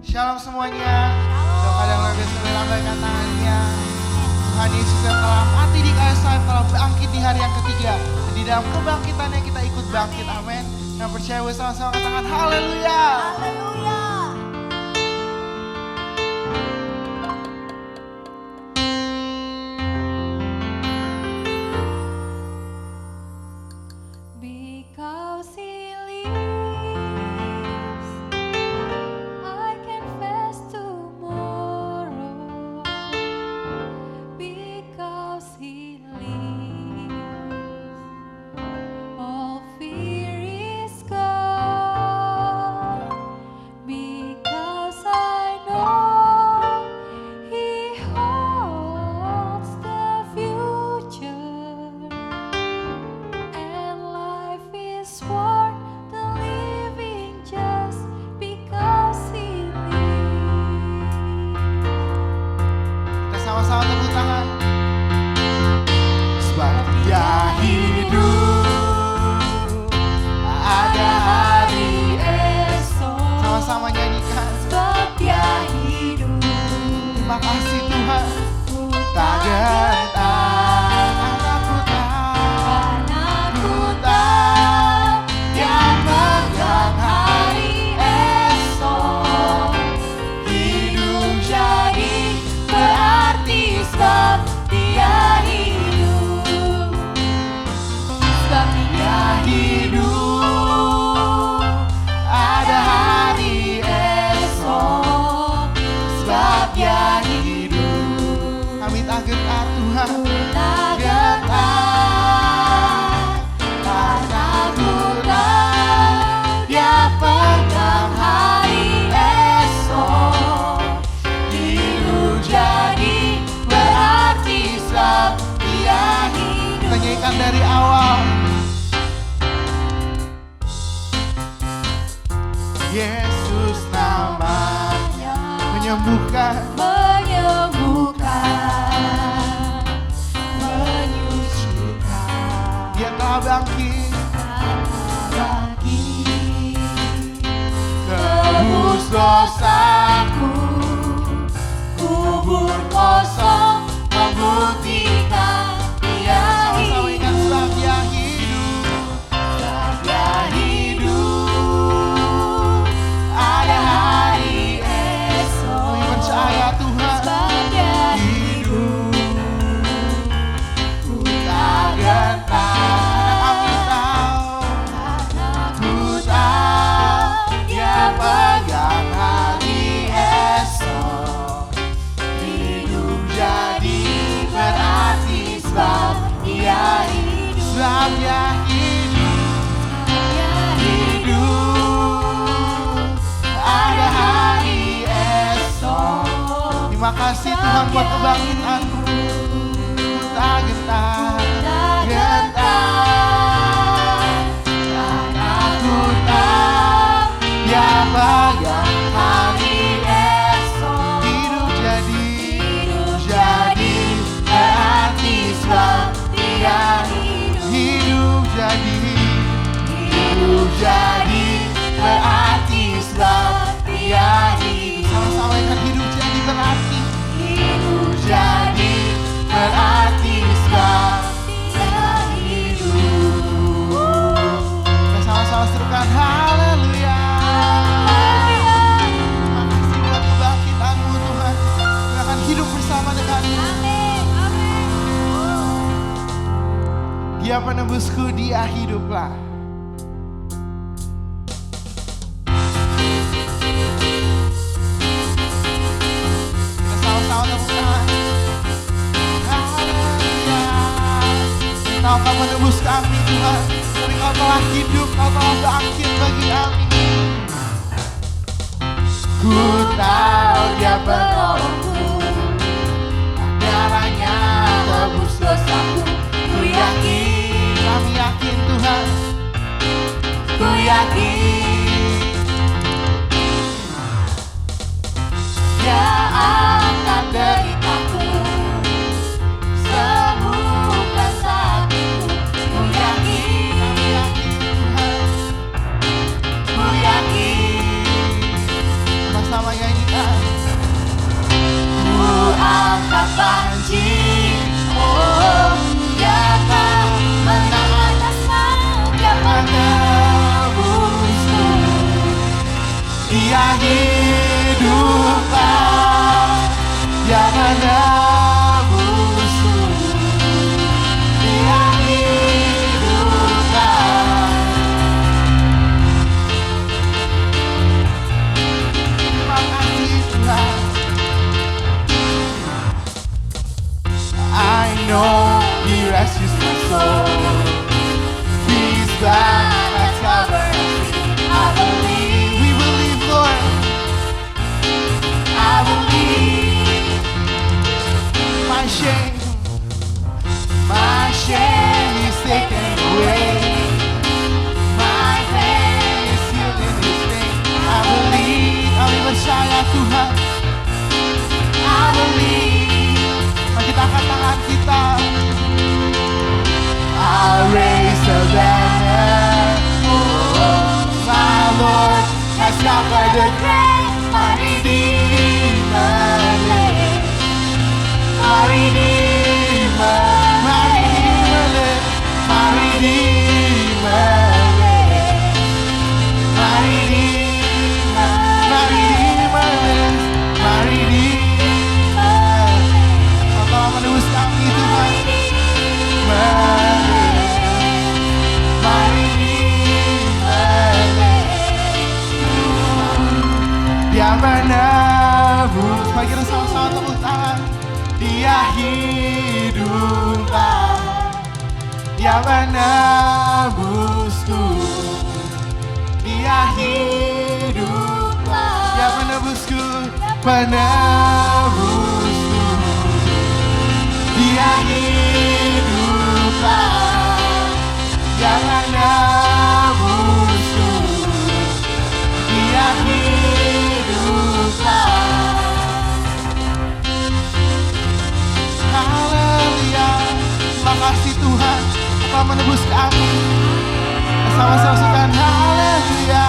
Shalom semuanya. Doa dan luar biasa lambaikan tangannya. Tuhan Yesus yang telah mati di kayu salib, telah bangkit di hari yang ketiga. Dan di dalam kebangkitannya kita ikut bangkit. Amin. Yang percaya bersama-sama katakan haleluya. Haleluya. Because he lives, I can face tomorrow. Because he lives, all fear is gone. Because I know he holds the future, and life is worth the living just because he lives. Kita sama-sama tepuk tangan. Sebab dia hidup, ada hari Esok, sama-sama nyanyikan. sebab dia hidup, Terima kasih Tuhan. ku Tak gentar, aku karena ku tahu yang pegang hari esok. Hidup jadi berarti sebab dia hidup, sebab dia hidup, ada hari esok, sebab dia hidup. kami tak gentar Tuhan. Ku tak gentar, karena ku tahu dia pegang hari esok. Hidup jadi berarti sebab dia hidup. Kita nyanyikan dari awal. Yesus namanya menyembuhkan, Menyembuhkan, menyucikan, Dia telah bangkit. lagi Tebus dosaku, kubur kosong membuktikan dia sama-sama ingat sebab hidup. Dia hidup. Sebab dia hidup, ada hari esok. Kami percaya Tuhan. Sebab dia hidup, Ku tak gentar, kami tahu, karena ku tahu Dia pegang hari esok. Hidup jadi berarti sebab Dia hidup. Sebab Dia hidup, ada hari esok. Terima kasih Tuhan buat kebangkitan-Mu. Ku tak gentar, karena ku tahu Dia pegang hari esok. Hidup jadi berarti sebab Dia hidup jadi berarti sebab Dia hidup. Sama-sama ingat hidup jadi berarti. Hidup jadi berarti sebab Dia hidup. Kita sama-sama serukan haleluya. Terima kasih buat kebangkitan-Mu Tuhan. Kami akan hidup bersama dengan-Mu. Dia penebusku, Dia hiduplah. Kita sama-sama tepuk tangan. Haleluya. Engkau akan menebus kami Tuhan. Tapi Kau telah hidup, Kau telah bangkit bagi kami. Ku tahu Dia penolongku, darahnya tebus dosaku. Ku yakin, Kami yakin Tuhan, ku yakin, dia angkat deritaku, sembuhkan sakitku. Ku yakin, kami yakin Tuhan. ku yakin, Bersama nyanyi panji. Oh, Dia akan menang atas setiap menebusku. Dia hiduplah, Dia menebusku. Dia hiduplah. Terima kasih Tuhan. I know He rescues my soul. He's back at Calvary. I believe, We believe, Lord. I believe. My shame is taken away. My pain is healed in His name. I believe, kami percaya Tuhan. I believe. Mari kita angkat tangan kita. I'll raise a banner. Oh, my Lord has conquered the grave. My Redeemer lives. My Redeemer, my Redeemer lives. My Redeemer lives. My Redeemer, my Redeemer lives. My Redeemer lives. Tolong menebus kami Tuhan. My Redeemer lives. Dia menebus. Mari kita sama-sama tepuk tangan. Dia hiduplah, Dia menebusku. Dia hiduplah, Dia menebusku, menebusku. Dia hiduplah, Dia menebusku. Dia hiduplah. Haleluya. Terima kasih Tuhan telah menebus kami. Sama-sama sukan haleluya.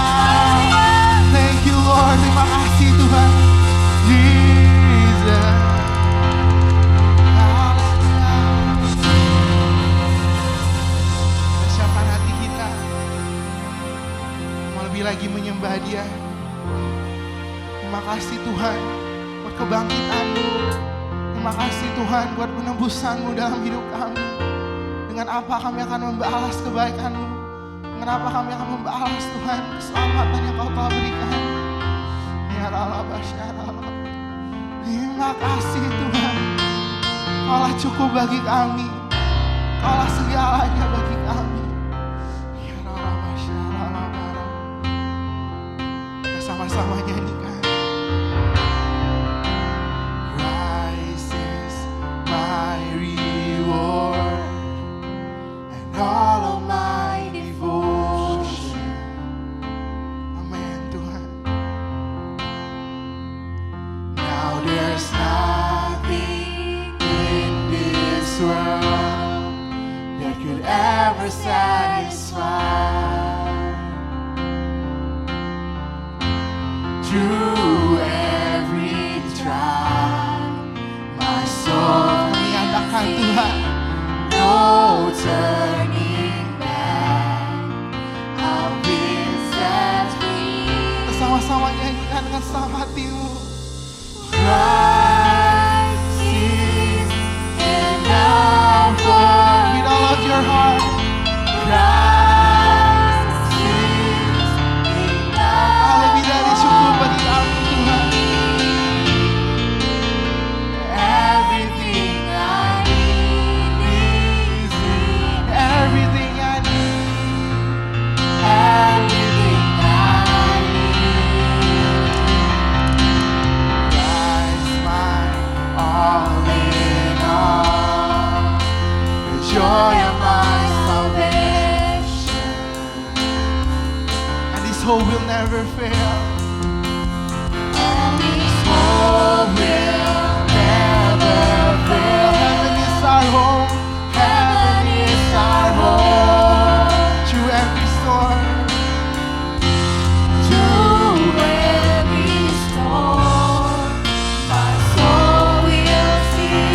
Thank you Lord. Terima kasih Tuhan. Jesus. Haleluya. Persiapkan hati kita mau lebih lagi menyembah Dia. Terima kasih Tuhan buat kebangkitan-Mu. Terima kasih Tuhan buat penebusan-Mu dalam hidup kami. Dengan apa kami akan membalas kebaikan-Mu. Dengan apa kami akan membalas Tuhan keselamatan yang Kau telah berikan. Ya Allah, terima kasih Tuhan. Kaulah cukup bagi kami. Kaulah segalanya bagi kami. Ya Allah, kita sama-sama nyanyikan. All of my devotion. Amen Tuhan. Now there's nothing in this world that could ever satisfy. Through every trial, my soul menyatakan Tuhan, no turning back. I've been set free. Sama-sama nyanyikan dengan segenap hatimu. Christ is enough for me. With all of your heart. Christ is enough. Lebih dari cukup bagi kami Tuhan. Everything I need is in. Everything I need. Everything I need. Christ my all in all. The joy of my salvation. And His hope will never fail. And His hope will never fail. Heaven is our home. Heaven is our home. Through every storm. Through every storm. My soul will sing.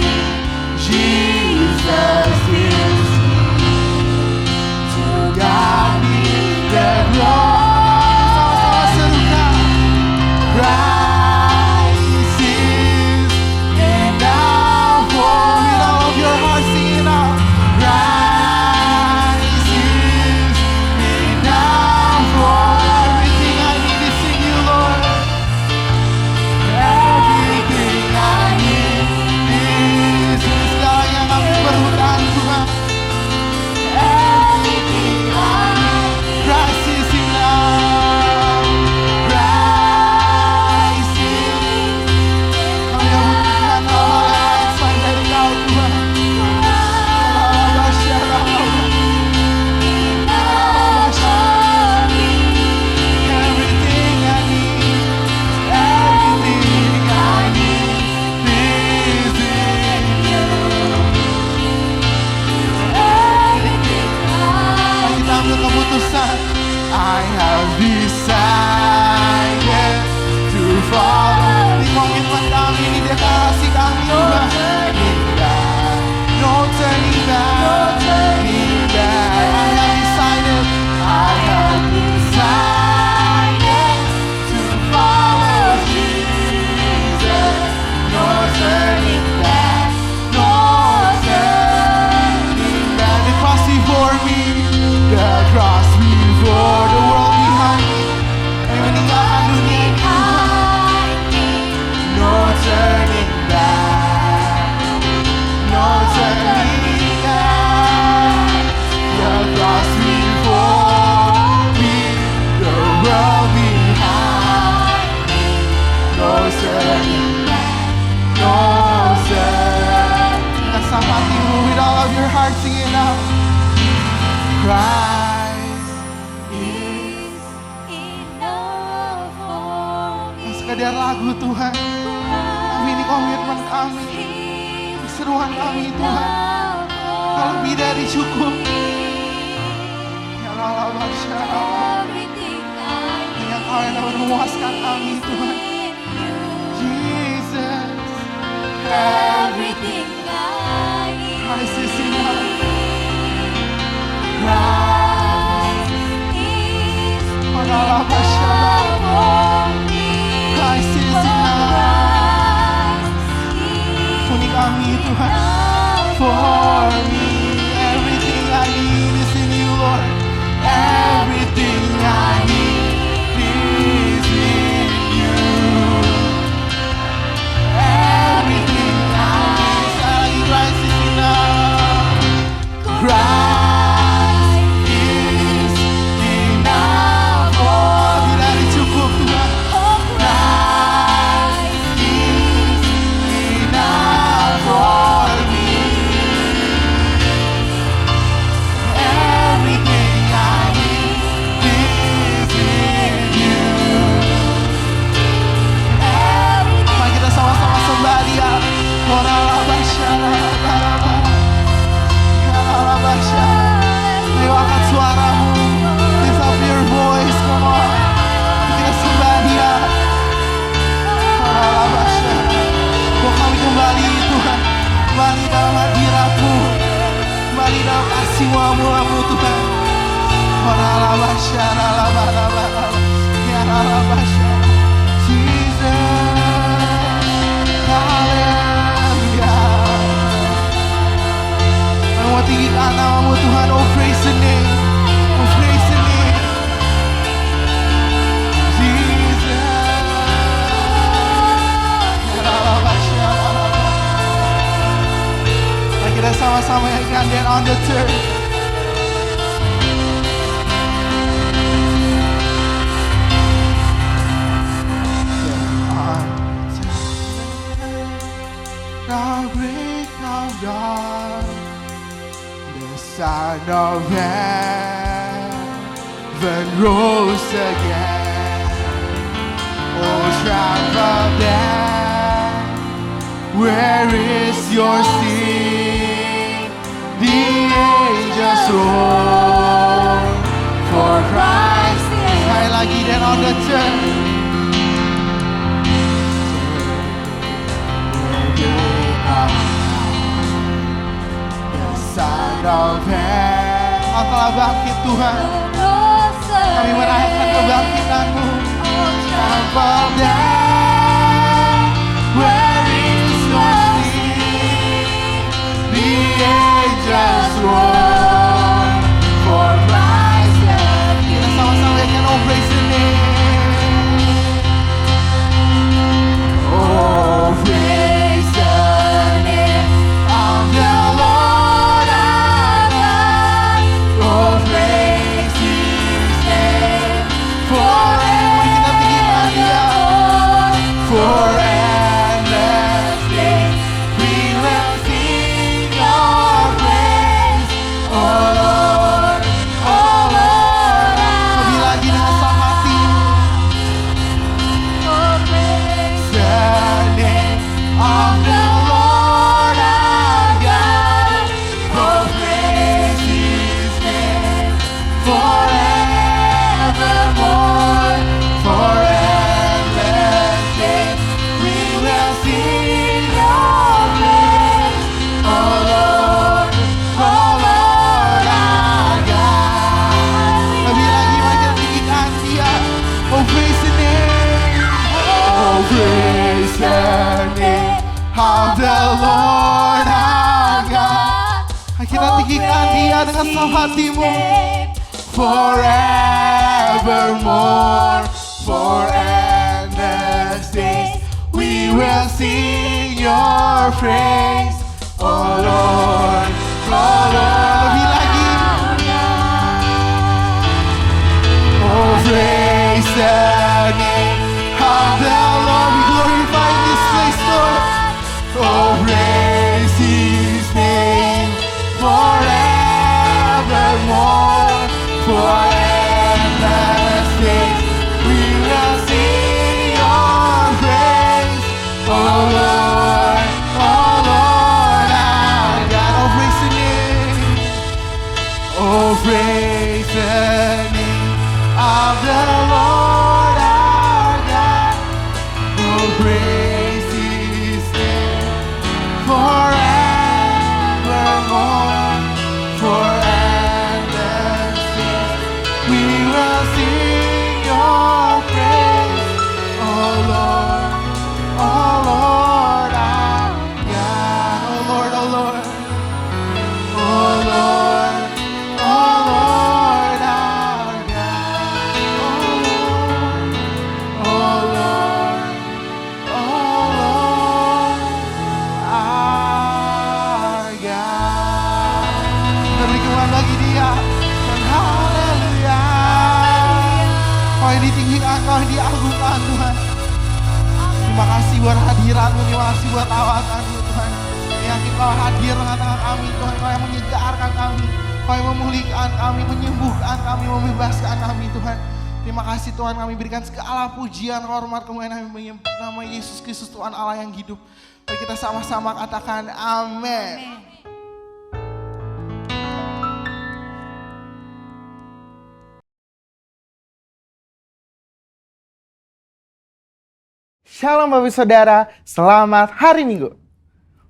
Dengan sama hatimu, with all of your heart, sing it out. Christ is enough for me. sekadar lagu Tuhan. Kami ini komitmen kami, keseruan kami Tuhan. Kalau lebih dari cukup. Ya Allah, hanya Kau yang dapat memuaskan kami Tuhan. Jesus, Everything I need. Christ is enough. Christ is Allah, enough for me. Christ is enough. Puni kami Tuhan. For me, everything I need is in you, Lord. Everything I need is in you. Everything I need. Sekali lagi, Christ is enough. Christ is enough. Oh, lebih dari cukup Tuhan. Christ is enough for me. Everything I need is in you. Mari kita sama-sama sembah Dia. Ayo angkat suaramu. Lift up your voice, come on. Kita sembah Dia. Oh, kami kembali Tuhan. Kembali dalam hadirat-Mu. Kembali dalam kasih-Mu amu-amu Tuhan. Jesus, hallelujah. Kami mau tinggikan nama-Mu Tuhan. Oh, praise the name. Oh, praise the name. Jesus. Mari kita sama-sama nyanyikan Dan on the Turf. The break of dawn, the Son of heaven rose again. Oh, triumph of death, where is your sting? The angels roar for Christ. Sekali lagi dan on the turn. Son of heaven, Kau telah bangkit Tuhan. Kami merayakan kebangkitan-Mu. Triumph of death, where is your sting? The angels roar for Christ. Kita sama-sama nyanyikan oh praise the name. Oh praise the name of the Lord our God. Oh praise His name forever. Mari kita tinggikan Dia. For endless days we will sing Your praise. Oh Lord, oh Lord. Lebih lagi dengan sang hatimu. Oh, praise The name of the Lord our God. Oh praise His name forevermore. For endless days we will sing Your praise. Oh Lord our God. Lebih lagi mari kita tinggikan Dia. Oh praise the name. Oh praise the name of the Lord our God. Mari kita tinggikan Dia dengan seluruh hatimu. Forevermore, for endless days, we will sing Your praise. Oh Lord, lebih lagi. Oh praise the name of the Lord, we glorify praise the name of the Lord our God. Oh, praise His name forevermore. For endless days we will sing Your praise, oh Lord, our God. Oh Lord, oh Lord. Oh Lord, oh Lord, our God. Oh Lord, oh Lord, our God. Berikan bagi Dia dan haleluya. Kau yang ditinggikan, Kau yang diagungkan Tuhan. Terima kasih buat hadirat-Mu, terima kasih buat lawatan-Mu Tuhan. Yakin Kau hadir tengah-tengah kami Tuhan, Kau yang menyegarkan kami, Kau yang memulihkan kami, menyembuhkan kami, membebaskan kami Tuhan. Terima kasih Tuhan, kami berikan segala pujian, hormat, kemuliaan kami nama Yesus Kristus Tuhan Allah yang hidup. Mari kita sama-sama katakan amin. Shalom Bapak Saudara, selamat hari Minggu.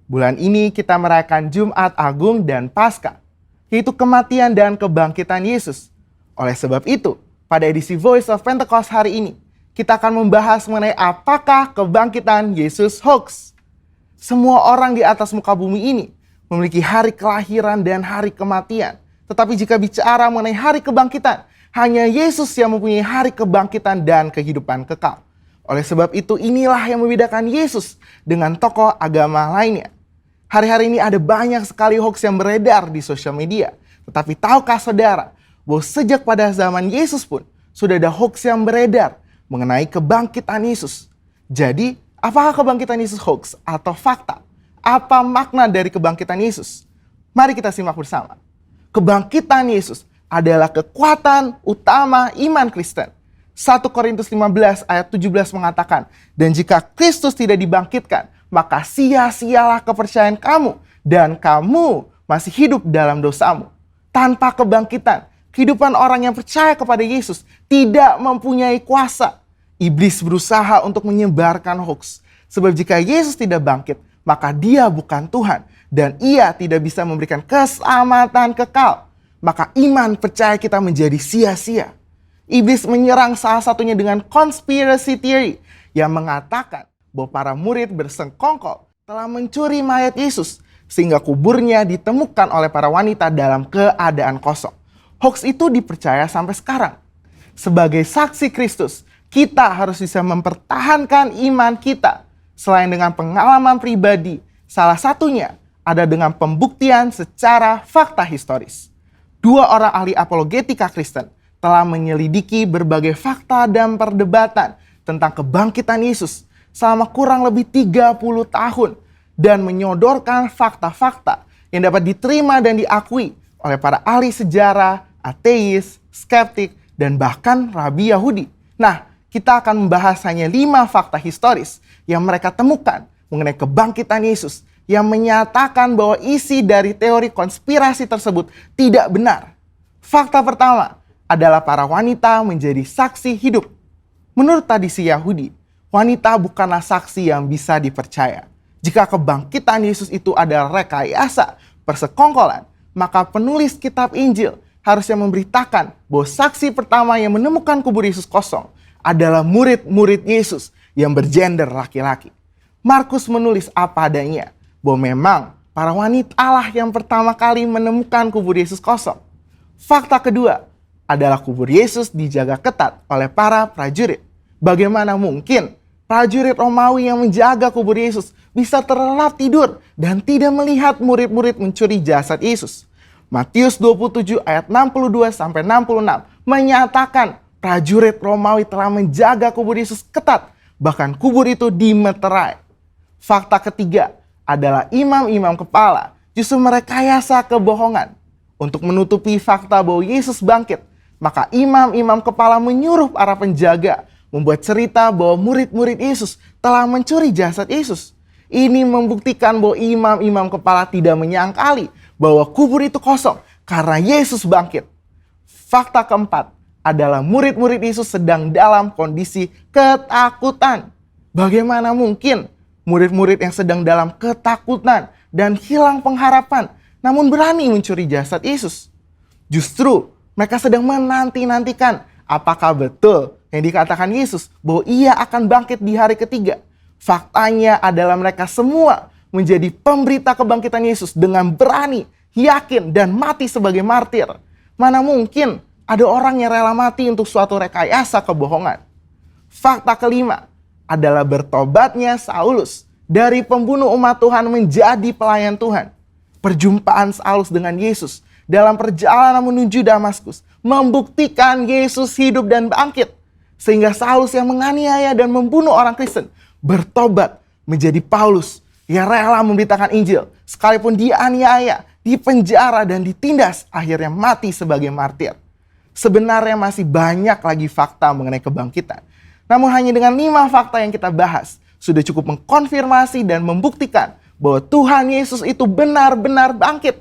Bulan ini kita merayakan Jumat Agung dan Paskah, yaitu kematian dan kebangkitan Yesus. Oleh sebab itu, pada edisi Voice of Pentecost hari ini, kita akan membahas mengenai apakah kebangkitan Yesus hoax. Semua orang di atas muka bumi ini memiliki hari kelahiran dan hari kematian. Tetapi jika bicara mengenai hari kebangkitan, hanya Yesus yang mempunyai hari kebangkitan dan kehidupan kekal. Oleh sebab itu inilah yang membedakan Yesus dengan tokoh agama lainnya. Hari-hari ini ada banyak sekali hoax yang beredar di sosial media. Tetapi tahukah saudara bahwa sejak pada zaman Yesus pun sudah ada hoax yang beredar mengenai kebangkitan Yesus. Jadi apakah kebangkitan Yesus hoax atau fakta? Apa makna dari kebangkitan Yesus? Mari kita simak bersama. Kebangkitan Yesus adalah kekuatan utama iman Kristen. 1 Korintus 15 ayat 17 mengatakan, dan jika Kristus tidak dibangkitkan, maka sia-sialah kepercayaan kamu dan kamu masih hidup dalam dosamu. Tanpa kebangkitan, kehidupan orang yang percaya kepada Yesus tidak mempunyai kuasa. Iblis berusaha untuk menyebarkan hoax. Sebab jika Yesus tidak bangkit, maka Dia bukan Tuhan dan Ia tidak bisa memberikan keselamatan kekal. Maka iman percaya kita menjadi sia-sia. Iblis menyerang salah satunya dengan conspiracy theory yang mengatakan bahwa para murid bersengkongkol telah mencuri mayat Yesus sehingga kuburnya ditemukan oleh para wanita dalam keadaan kosong. Hoax itu dipercaya sampai sekarang. Sebagai saksi Kristus, kita harus bisa mempertahankan iman kita. Selain dengan pengalaman pribadi, salah satunya ada dengan pembuktian secara fakta historis. 2 orang ahli apologetika Kristen telah menyelidiki berbagai fakta dan perdebatan tentang kebangkitan Yesus selama kurang lebih 30 tahun dan menyodorkan fakta-fakta yang dapat diterima dan diakui oleh para ahli sejarah, ateis, skeptik, dan bahkan rabi Yahudi. Nah, kita akan membahas hanya 5 fakta historis yang mereka temukan mengenai kebangkitan Yesus yang menyatakan bahwa isi dari teori konspirasi tersebut tidak benar. Fakta pertama adalah para wanita menjadi saksi hidup. Menurut tradisi Yahudi, wanita bukanlah saksi yang bisa dipercaya. Jika kebangkitan Yesus itu adalah rekayasa, persekongkolan, maka penulis kitab Injil harusnya memberitakan bahwa saksi pertama yang menemukan kubur Yesus kosong adalah murid-murid Yesus yang bergender laki-laki. Markus menulis apa adanya, bahwa memang para wanita lah yang pertama kali menemukan kubur Yesus kosong. Fakta kedua adalah kubur Yesus dijaga ketat oleh para prajurit. Bagaimana mungkin prajurit Romawi yang menjaga kubur Yesus bisa terlelap tidur dan tidak melihat murid-murid mencuri jasad Yesus? Matius 27 ayat 62-66 menyatakan prajurit Romawi telah menjaga kubur Yesus ketat, bahkan kubur itu dimeterai. Fakta ketiga adalah imam-imam kepala justru merekayasa kebohongan. Untuk menutupi fakta bahwa Yesus bangkit, maka imam-imam kepala menyuruh para penjaga membuat cerita bahwa murid-murid Yesus telah mencuri jasad Yesus. Ini membuktikan bahwa imam-imam kepala tidak menyangkali bahwa kubur itu kosong karena Yesus bangkit. Fakta keempat adalah murid-murid Yesus sedang dalam kondisi ketakutan. Bagaimana mungkin murid-murid yang sedang dalam ketakutan dan hilang pengharapan namun berani mencuri jasad Yesus? Justru mereka sedang menanti-nantikan apakah betul yang dikatakan Yesus bahwa ia akan bangkit di hari ketiga. Faktanya adalah mereka semua menjadi pemberita kebangkitan Yesus dengan berani, yakin, dan mati sebagai martir. Mana mungkin ada orang yang rela mati untuk suatu rekayasa kebohongan. Fakta kelima adalah bertobatnya Saulus dari pembunuh umat Tuhan menjadi pelayan Tuhan. Perjumpaan Saulus dengan Yesus dalam perjalanan menuju Damaskus membuktikan Yesus hidup dan bangkit. Sehingga Saulus yang menganiaya dan membunuh orang Kristen bertobat menjadi Paulus yang rela memberitakan Injil. Sekalipun dianiaya, dipenjara, dan ditindas, akhirnya mati sebagai martir. Sebenarnya masih banyak lagi fakta mengenai kebangkitan. Namun hanya dengan 5 fakta yang kita bahas, sudah cukup mengkonfirmasi dan membuktikan bahwa Tuhan Yesus itu benar-benar bangkit.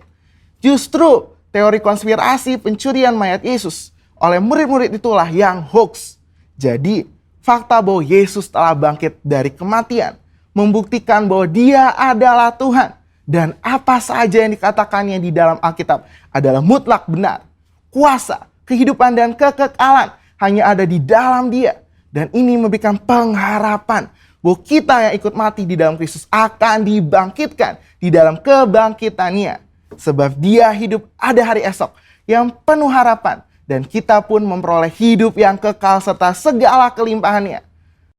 Justru teori konspirasi pencurian mayat Yesus oleh murid-murid itulah yang hoax. Jadi, fakta bahwa Yesus telah bangkit dari kematian membuktikan bahwa Dia adalah Tuhan. Dan apa saja yang dikatakannya di dalam Alkitab adalah mutlak benar. Kuasa, kehidupan, dan kekekalan hanya ada di dalam Dia. Dan ini memberikan pengharapan bahwa kita yang ikut mati di dalam Kristus akan dibangkitkan di dalam kebangkitannya. Sebab Dia hidup ada hari esok yang penuh harapan. Dan kita pun memperoleh hidup yang kekal serta segala kelimpahannya.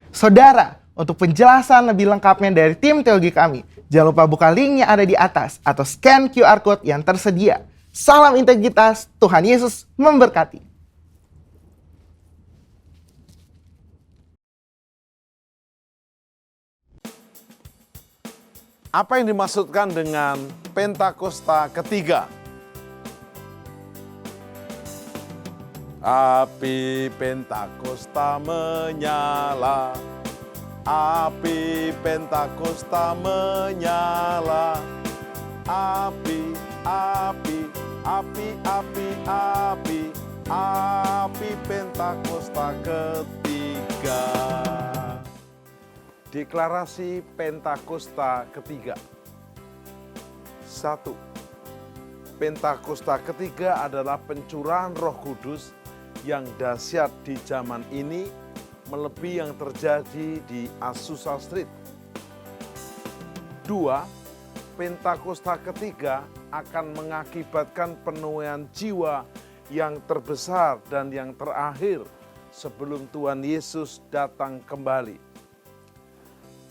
Saudara, untuk penjelasan lebih lengkapnya dari tim teologi kami, jangan lupa buka link yang ada di atas atau scan QR Code yang tersedia. Salam integritas, Tuhan Yesus memberkati. Apa yang dimaksudkan dengan Pentakosta ketiga? Api Pentakosta menyala, api Pentakosta menyala, api, api, api, api, api, api Pentakosta ketiga. Deklarasi Pentakosta ketiga. 1. Pentakosta ketiga adalah pencurahan Roh Kudus yang dahsyat di zaman ini, melebihi yang terjadi di Azusa Street. 2. Pentakosta ketiga akan mengakibatkan penuaian jiwa yang terbesar dan yang terakhir sebelum Tuhan Yesus datang kembali.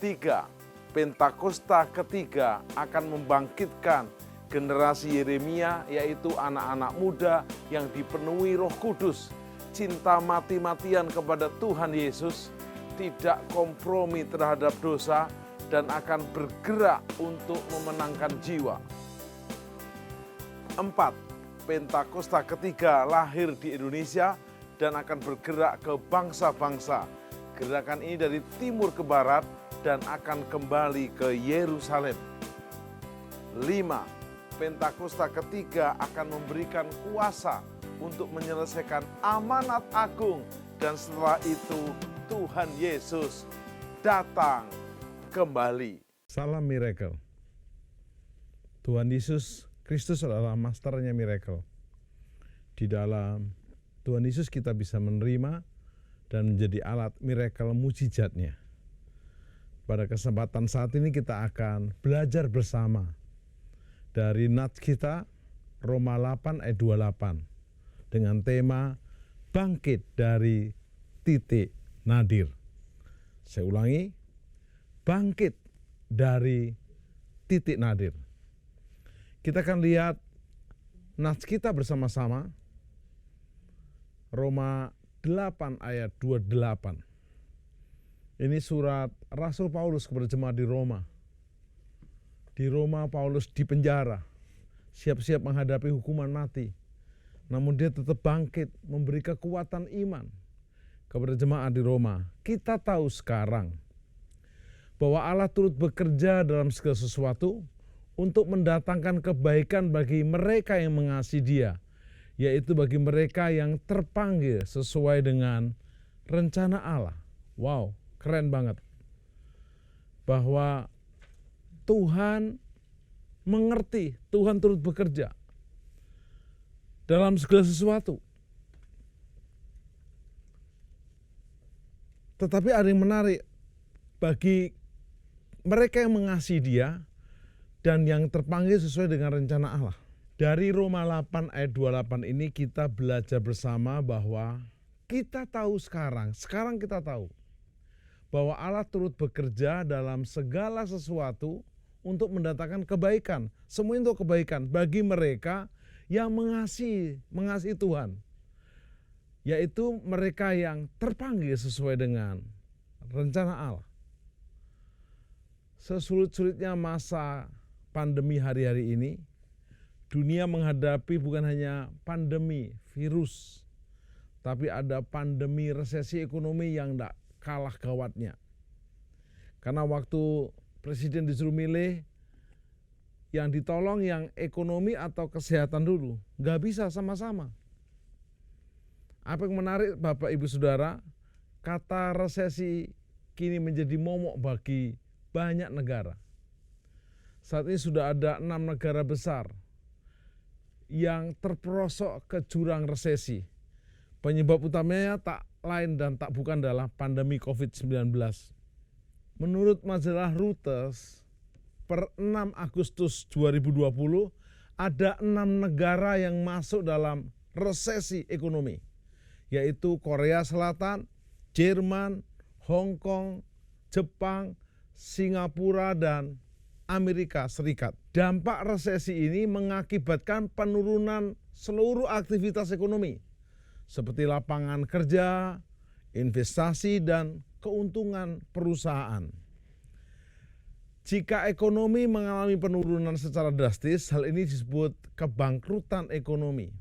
3. Pentakosta ketiga akan membangkitkan generasi Yeremia, yaitu anak-anak muda yang dipenuhi Roh Kudus, cinta mati-matian kepada Tuhan Yesus, tidak kompromi terhadap dosa, dan akan bergerak untuk memenangkan jiwa. 4. Pentakosta ketiga lahir di Indonesia dan akan bergerak ke bangsa-bangsa. Gerakan ini dari timur ke barat dan akan kembali ke Yerusalem. 5. Pentakosta ketiga akan memberikan kuasa untuk menyelesaikan amanat agung, dan setelah itu Tuhan Yesus datang kembali. Salam miracle. Tuhan Yesus Kristus adalah masternya miracle. Di dalam Tuhan Yesus kita bisa menerima dan menjadi alat miracle mujizatnya. Pada kesempatan saat ini kita akan belajar bersama dari nats kita Roma 8 ayat 28 dengan tema bangkit dari titik nadir. Saya ulangi, bangkit dari titik nadir. Kita akan lihat nats kita bersama-sama Roma 8 ayat 28. Ini surat Rasul Paulus kepada jemaat di Roma. Di Roma Paulus dipenjara, siap-siap menghadapi hukuman mati. Namun dia tetap bangkit, memberi kekuatan iman kepada jemaat di Roma. Kita tahu sekarang bahwa Allah turut bekerja dalam segala sesuatu untuk mendatangkan kebaikan bagi mereka yang mengasihi Dia, yaitu bagi mereka yang terpanggil sesuai dengan rencana Allah. Wow, keren banget. Bahwa Tuhan mengerti, Tuhan turut bekerja dalam segala sesuatu. Tetapi ada yang menarik bagi mereka yang mengasihi Dia dan yang terpanggil sesuai dengan rencana Allah. Dari Roma 8 ayat 28 ini kita belajar bersama bahwa kita tahu sekarang kita tahu bahwa Allah turut bekerja dalam segala sesuatu untuk mendatangkan kebaikan. Semua untuk kebaikan bagi mereka yang mengasihi Tuhan. Yaitu mereka yang terpanggil sesuai dengan rencana Allah. Sesulit-sulitnya masa pandemi hari-hari ini, dunia menghadapi bukan hanya pandemi virus, tapi ada pandemi resesi ekonomi yang tidak kalah gawatnya. Karena waktu presiden disuruh milih, yang ditolong yang ekonomi atau kesehatan dulu, nggak bisa sama-sama. Apa yang menarik Bapak Ibu Saudara, kata resesi kini menjadi momok bagi banyak negara. Saat ini sudah ada 6 negara besar yang terperosok ke jurang resesi. Penyebab utamanya tak lain dan tak bukan adalah pandemi COVID-19. Menurut majalah Reuters, per 6 Agustus 2020, ada 6 negara yang masuk dalam resesi ekonomi, yaitu Korea Selatan, Jerman, Hong Kong, Jepang, Singapura, dan Amerika Serikat. Dampak resesi ini mengakibatkan penurunan seluruh aktivitas ekonomi, seperti lapangan kerja, investasi, dan keuntungan perusahaan. Jika ekonomi mengalami penurunan secara drastis, hal ini disebut kebangkrutan ekonomi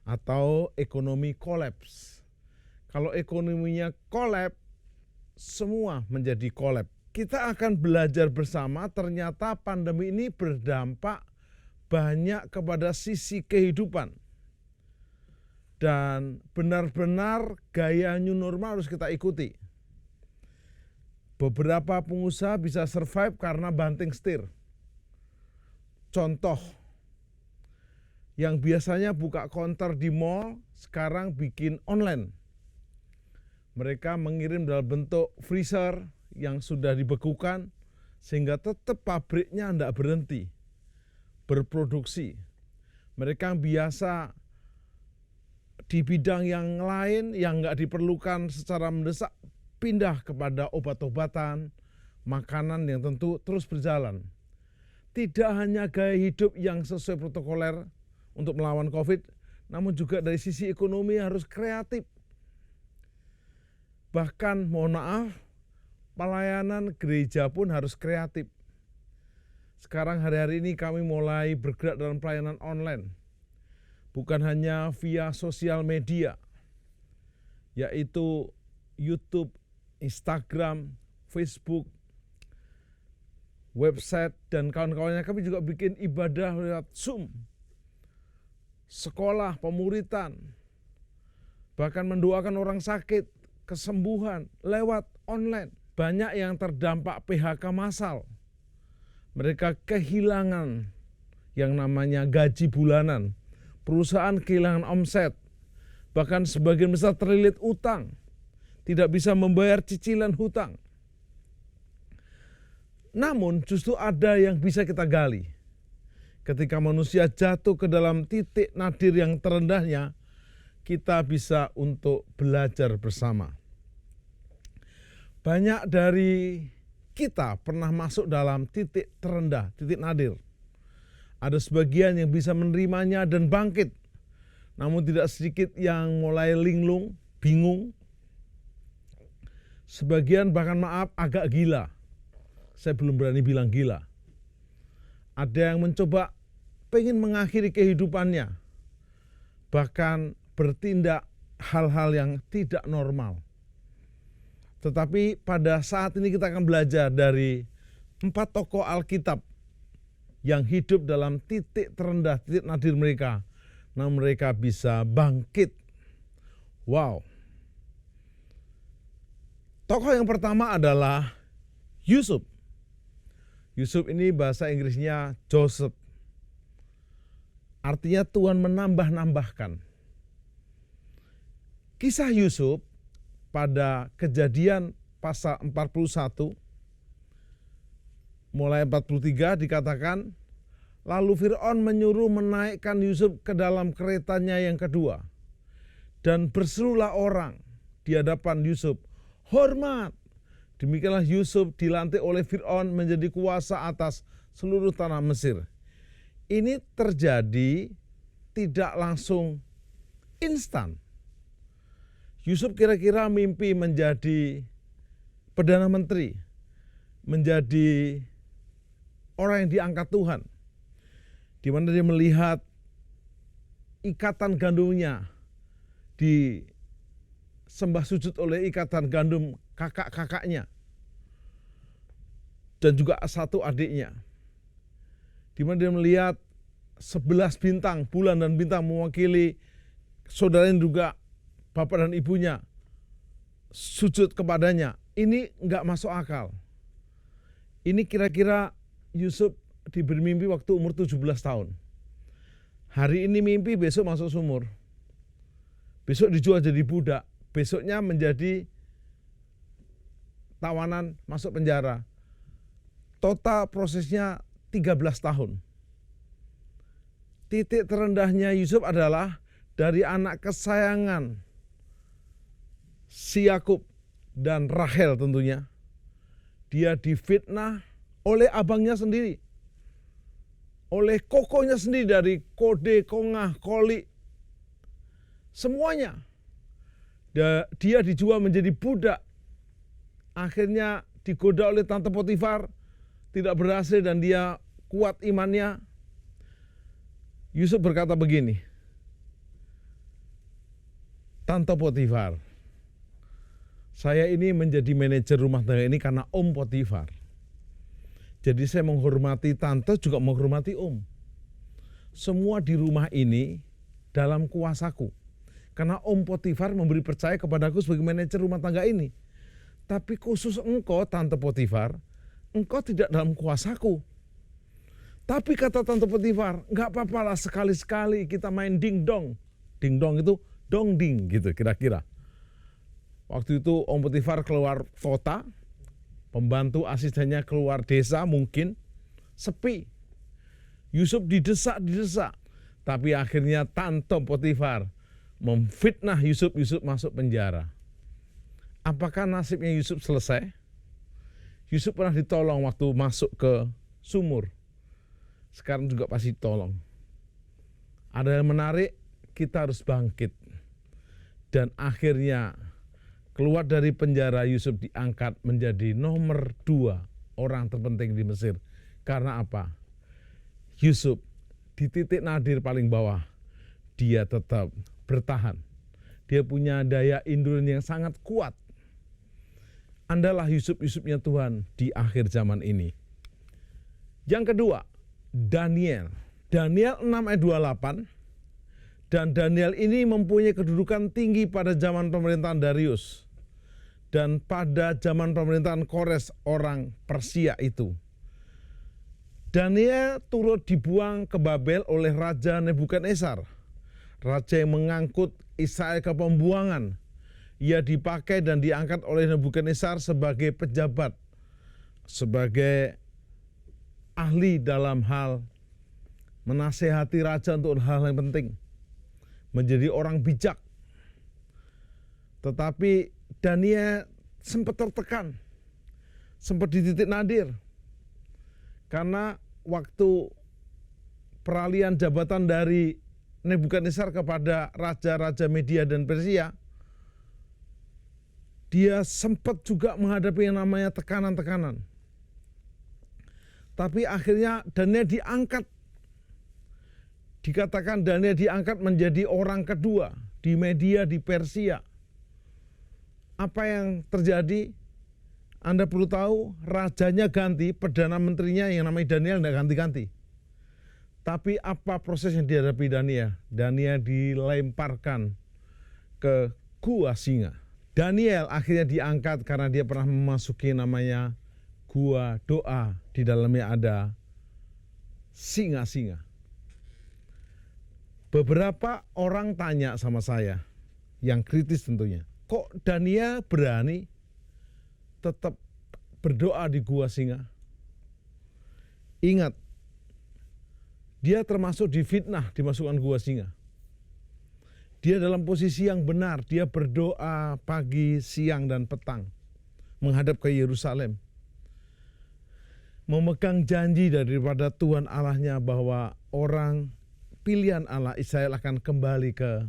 atau ekonomi kolaps. Kalau ekonominya kolaps, semua menjadi kolaps. Kita akan belajar bersama ternyata pandemi ini berdampak banyak kepada sisi kehidupan. Dan benar-benar gaya new normal harus kita ikuti. Beberapa pengusaha bisa survive karena banting setir. Contoh, yang biasanya buka counter di mall, sekarang bikin online. Mereka mengirim dalam bentuk freezer yang sudah dibekukan, sehingga tetap pabriknya tidak berhenti berproduksi. Mereka biasa di bidang yang lain yang nggak diperlukan secara mendesak, pindah kepada obat-obatan, makanan yang tentu terus berjalan. Tidak hanya gaya hidup yang sesuai protokoler untuk melawan COVID, namun juga dari sisi ekonomi harus kreatif. Bahkan mohon maaf, pelayanan gereja pun harus kreatif. Sekarang hari-hari ini kami mulai bergerak dalam pelayanan online. Bukan hanya via sosial media, yaitu YouTube, Instagram, Facebook, website, dan kawan-kawannya. Kami juga bikin ibadah lewat Zoom, sekolah, pemuritan, bahkan mendoakan orang sakit, kesembuhan lewat online. Banyak yang terdampak PHK massal. Mereka kehilangan yang namanya gaji bulanan. Perusahaan kehilangan omset. Bahkan sebagian besar terlilit utang. Tidak bisa membayar cicilan hutang. Namun justru ada yang bisa kita gali. Ketika manusia jatuh ke dalam titik nadir yang terendahnya, kita bisa untuk belajar bersama. Banyak dari kita pernah masuk dalam titik terendah, titik nadir. Ada sebagian yang bisa menerimanya dan bangkit. Namun tidak sedikit yang mulai linglung, bingung. Sebagian bahkan agak gila. Saya belum berani bilang gila. Ada yang mencoba pengen mengakhiri kehidupannya. Bahkan bertindak hal-hal yang tidak normal. Tetapi pada saat ini kita akan belajar dari 4 tokoh Alkitab yang hidup dalam titik terendah, titik nadir mereka. namun mereka bisa bangkit. Wow. Tokoh yang pertama adalah Yusuf. Yusuf ini bahasa Inggrisnya Joseph. Artinya Tuhan menambah-nambahkan. Kisah Yusuf pada Kejadian pasal 41 mulai 43 dikatakan, lalu Fir'aun menyuruh menaikkan Yusuf ke dalam keretanya yang kedua. Dan berserulah orang di hadapan Yusuf, hormat. Demikianlah Yusuf dilantik oleh Fir'aun menjadi kuasa atas seluruh tanah Mesir. Ini terjadi tidak langsung instan. Yusuf kira-kira mimpi menjadi Perdana Menteri, menjadi orang yang diangkat Tuhan, di mana dia melihat ikatan gandumnya disembah sujud oleh ikatan gandum kakak-kakaknya dan juga satu adiknya, di mana dia melihat 11 bintang, bulan dan bintang mewakili saudaranya juga bapak dan ibunya sujud kepadanya. Ini enggak masuk akal. Ini kira-kira Yusuf diberi mimpi waktu umur 17 tahun. Hari ini mimpi, besok masuk sumur. Besok dijual jadi budak. Besoknya menjadi tawanan, masuk penjara. Total prosesnya 13 tahun. Titik terendahnya Yusuf adalah dari anak kesayangan si Yakub dan Rahel tentunya. Dia difitnah oleh abangnya sendiri. Oleh kokonya sendiri dari kode, kongah, koli. Semuanya. Dia dijual menjadi budak. Akhirnya digoda oleh Tante Potifar. Tidak berhasil dan dia kuat imannya. Yusuf berkata begini, Tante Potifar, saya ini menjadi manajer rumah tangga ini karena Om Potifar. Jadi saya menghormati tante, juga menghormati Om. Semua di rumah ini dalam kuasaku. Karena Om Potifar memberi percaya kepadaku sebagai manajer rumah tangga ini. Tapi khusus engkau, Tante Potifar, engkau tidak dalam kuasaku. Tapi kata Tante Potifar, enggak apa-apa lah sekali-sekali kita main ding-dong. Ding-dong itu dong-ding gitu kira-kira. Waktu itu Om Potifar keluar kota, pembantu asistennya keluar desa mungkin, sepi. Yusuf didesak. Tapi akhirnya Tante Potifar memfitnah Yusuf masuk penjara. Apakah nasibnya Yusuf selesai? Yusuf pernah ditolong waktu masuk ke sumur. Sekarang juga pasti ditolong. Ada yang menarik, kita harus bangkit. Dan akhirnya keluar dari penjara, Yusuf diangkat menjadi nomor 2 orang terpenting di Mesir. Karena apa? Yusuf di titik nadir paling bawah, dia tetap bertahan. Dia punya daya indulgen yang sangat kuat. Andalah Yusufnya Tuhan di akhir zaman ini. Yang kedua, Daniel. Daniel 6 ayat 28. Dan Daniel ini mempunyai kedudukan tinggi pada zaman pemerintahan Darius. Dan pada zaman pemerintahan Kores orang Persia itu. Daniel turut dibuang ke Babel oleh Raja Nebukadnezar. Raja yang mengangkut Israel ke pembuangan. Ia dipakai dan diangkat oleh Nebukadnezar sebagai pejabat. Sebagai ahli dalam hal menasehati raja untuk hal yang penting. Menjadi orang bijak. Tetapi Daniel sempat tertekan. Sempat di titik nadir. Karena waktu peralihan jabatan dari Nebukadnezar kepada raja-raja Media dan Persia, dia sempat juga menghadapi yang namanya tekanan-tekanan. Tapi akhirnya Daniel diangkat. Dikatakan Daniel diangkat menjadi orang kedua di Media, di Persia. Apa yang terjadi? Anda perlu tahu, rajanya ganti, Perdana Menterinya yang namanya Daniel tidak ganti-ganti. Tapi apa proses yang dihadapi Daniel? Daniel dilemparkan ke gua singa. Daniel akhirnya diangkat karena dia pernah memasuki namanya gua doa. Di dalamnya ada singa-singa. Beberapa orang tanya sama saya, yang kritis tentunya, kok Daniel berani tetap berdoa di gua singa? Ingat, dia termasuk difitnah dimasukkan gua singa. Dia dalam posisi yang benar, dia berdoa pagi, siang, dan petang menghadap ke Yerusalem. Memegang janji daripada Tuhan Allahnya bahwa orang pilihan Allah Israel akan kembali ke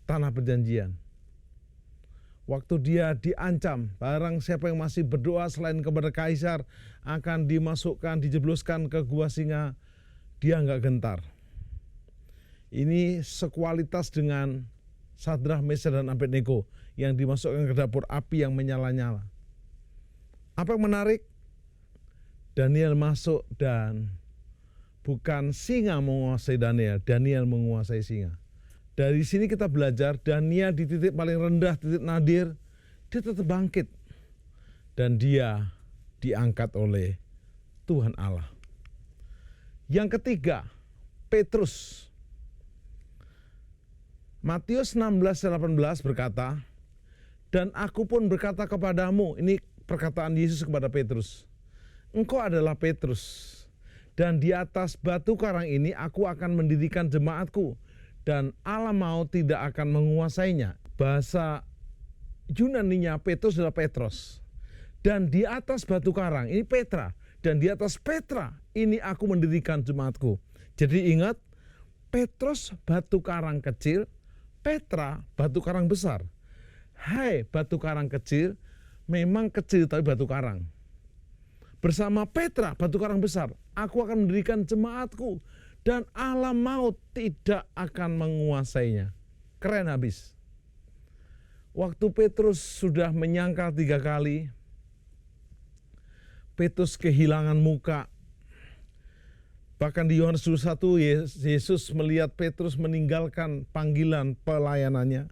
tanah perjanjian. Waktu dia diancam, barang siapa yang masih berdoa selain kepada Kaisar akan dimasukkan, dijebloskan ke gua singa, dia enggak gentar. Ini sekualitas dengan Sadrah, Mesyar, dan Abednego yang dimasukkan ke dapur api yang menyala-nyala. Apa yang menarik? Daniel masuk dan bukan singa menguasai Daniel, Daniel menguasai singa. Dari sini kita belajar Daniel di titik paling rendah, titik nadir, dia tetap bangkit. Dan dia diangkat oleh Tuhan Allah. Yang ketiga, Petrus. Matius 16:18 berkata, dan aku pun berkata kepadamu, ini perkataan Yesus kepada Petrus, engkau adalah Petrus, dan di atas batu karang ini aku akan mendirikan jemaatku, dan alam maut tidak akan menguasainya. Bahasa Yunaninya Petrus adalah Petros. Dan di atas batu karang, ini Petra, dan di atas Petra ini aku mendirikan jemaatku. Jadi ingat, Petrus batu karang kecil, Petra batu karang besar. Hai batu karang kecil, memang kecil tapi batu karang. Bersama Petra batu karang besar, aku akan mendirikan jemaatku dan alam maut tidak akan menguasainya. Keren habis. Waktu Petrus sudah menyangkal 3 kali, Petrus kehilangan muka. Bahkan di Yohanes 21, Yesus melihat Petrus meninggalkan panggilan pelayanannya.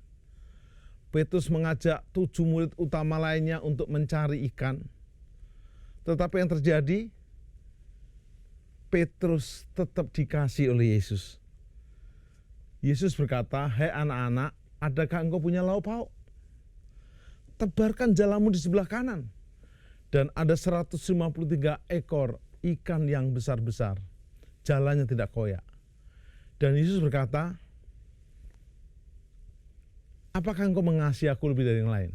Petrus mengajak 7 murid utama lainnya untuk mencari ikan. Tetapi yang terjadi, Petrus tetap dikasih oleh Yesus. Yesus berkata, "Hai anak-anak, adakah engkau punya lauk pauk? Tebarkan jalamu di sebelah kanan." Dan ada 153 ekor ikan yang besar-besar. Jalannya tidak koyak. Dan Yesus berkata, apakah engkau mengasihi aku lebih dari yang lain?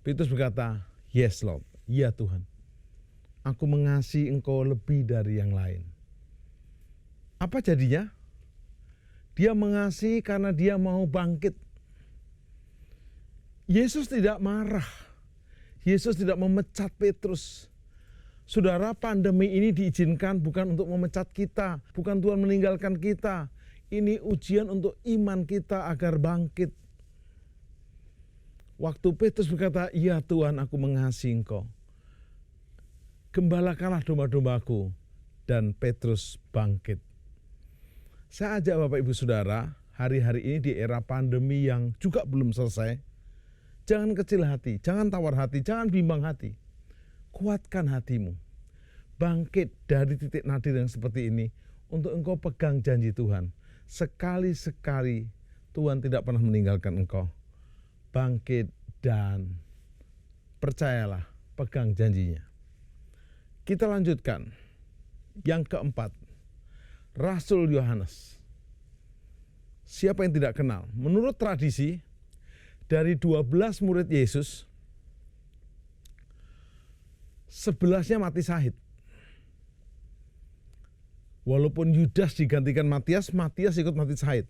Petrus berkata, yes Lord, ya Tuhan. Aku mengasihi engkau lebih dari yang lain. Apa jadinya? Dia mengasihi karena dia mau bangkit. Yesus tidak marah. Yesus tidak memecat Petrus. Saudara, pandemi ini diizinkan bukan untuk memecat kita, bukan Tuhan meninggalkan kita. Ini ujian untuk iman kita agar bangkit. Waktu Petrus berkata, "Ya Tuhan, aku mengasihi Engkau. Gembalakanlah domba-dombaku." Dan Petrus bangkit. Saya ajak Bapak Ibu Saudara, hari-hari ini di era pandemi yang juga belum selesai, jangan kecil hati, jangan tawar hati, jangan bimbang hati. Kuatkan hatimu. Bangkit dari titik nadir yang seperti ini untuk engkau pegang janji Tuhan. Sekali-sekali Tuhan tidak pernah meninggalkan engkau. Bangkit dan percayalah, pegang janjinya. Kita lanjutkan. Yang keempat, Rasul Yohanes. Siapa yang tidak kenal? Menurut tradisi, dari 12 murid Yesus, 11-nya mati syahid. Walaupun Yudas digantikan Matias, Matias ikut mati syahid.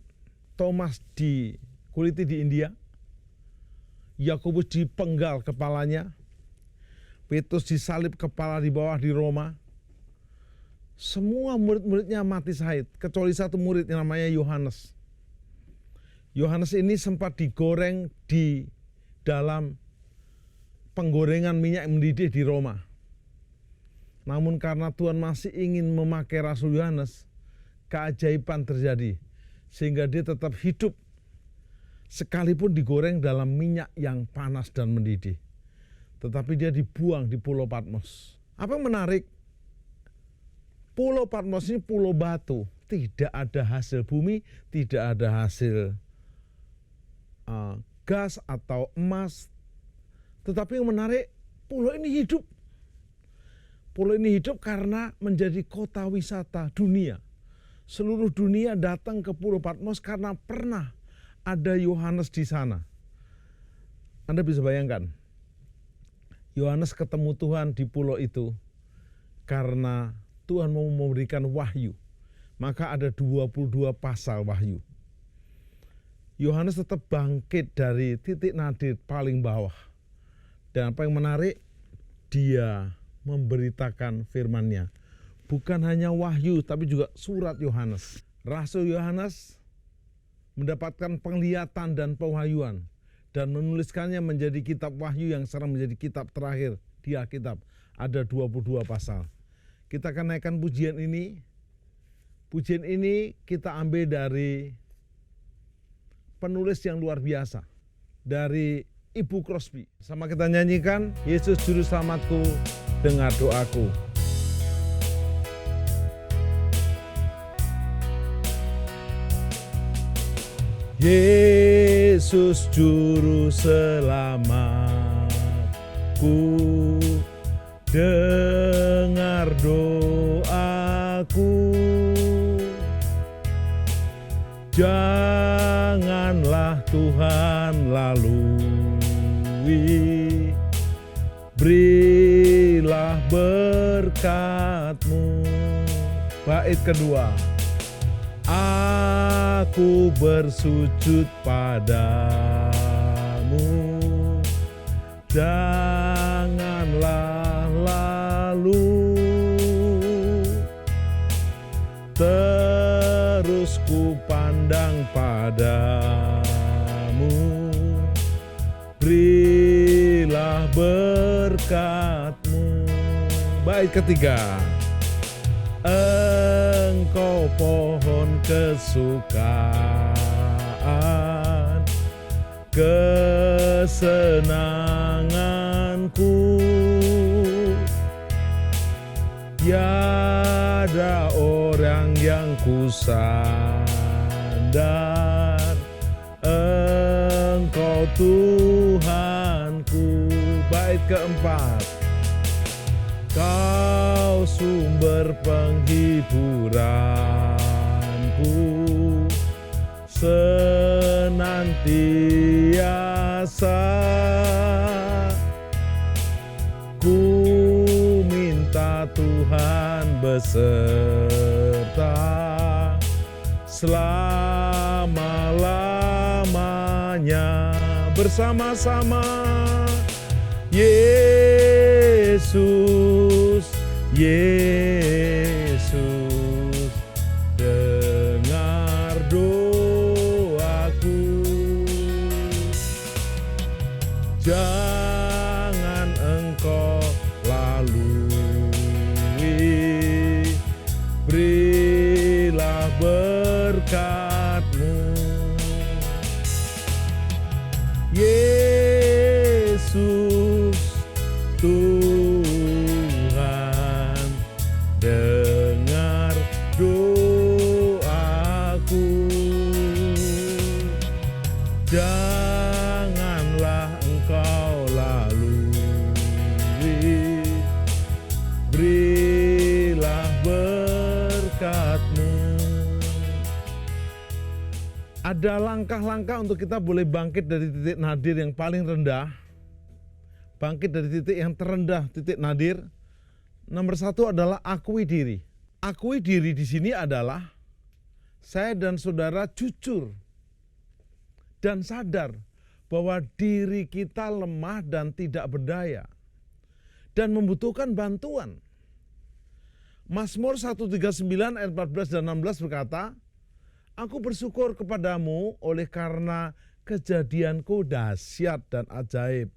Thomas dikuliti di India. Yakobus dipenggal kepalanya. Petrus disalib kepala di bawah di Roma. Semua murid-muridnya mati syahid, kecuali satu murid yang namanya Yohanes. Yohanes ini sempat digoreng di dalam penggorengan minyak mendidih di Roma. Namun karena Tuhan masih ingin memakai Rasul Yohanes, keajaiban terjadi. Sehingga dia tetap hidup sekalipun digoreng dalam minyak yang panas dan mendidih. Tetapi dia dibuang di Pulau Patmos. Apa yang menarik? Pulau Patmos ini pulau batu. Tidak ada hasil bumi, tidak ada hasil gas atau emas. Tetapi yang menarik, pulau ini hidup. Pulau ini hidup karena menjadi kota wisata dunia. Seluruh dunia datang ke Pulau Patmos karena pernah ada Yohanes di sana. Anda bisa bayangkan, Yohanes ketemu Tuhan di pulau itu karena Tuhan mau memberikan wahyu. Maka ada 22 pasal wahyu. Yohanes tetap bangkit dari titik nadir paling bawah. Dan apa yang menarik, dia memberitakan firman-Nya. Bukan hanya wahyu, tapi juga surat Yohanes. Rasul Yohanes mendapatkan penglihatan dan pewahyuan dan menuliskannya menjadi kitab wahyu yang sekarang menjadi kitab terakhir di Alkitab. Ada 22 pasal. Kita akan naikkan pujian ini. Pujian ini kita ambil dari penulis yang luar biasa, dari Ibu Crosby. Sama kita nyanyikan, Yesus Juru Selamatku, dengar doaku. Yesus Juru Selamatku, dengar doaku. Janganlah Tuhan lalui, berilah berkat-Mu. Bait kedua. Aku bersujud padamu, janganlah lalu, terus ku pandang padamu, berilah berkat-Mu. Bait ketiga. Engkau pohon kesukaan, kesenanganku, tiada orang yang kusandar, Engkau Tuhanku. Bait keempat. Kau sumber penghiburanku, senantiasa ku minta Tuhan beserta selama-lamanya, bersama-sama. Yesus, Yesus, dengar doaku. Jangan Engkau lalui, berilah berkat-Mu. Yesus, Tuhan, dengar doaku. Janganlah Engkau lalui, berilah berkat-Mu. Ada langkah-langkah untuk kita boleh bangkit dari titik nadir yang paling rendah. Bangkit dari titik yang terendah, titik nadir. Nomor satu adalah akui diri. Akui diri di sini adalah saya dan saudara jujur dan sadar bahwa diri kita lemah dan tidak berdaya dan membutuhkan bantuan. Mazmur 139 ayat 14 dan 16 berkata, Aku bersyukur kepadamu oleh karena kejadianku dahsyat dan ajaib.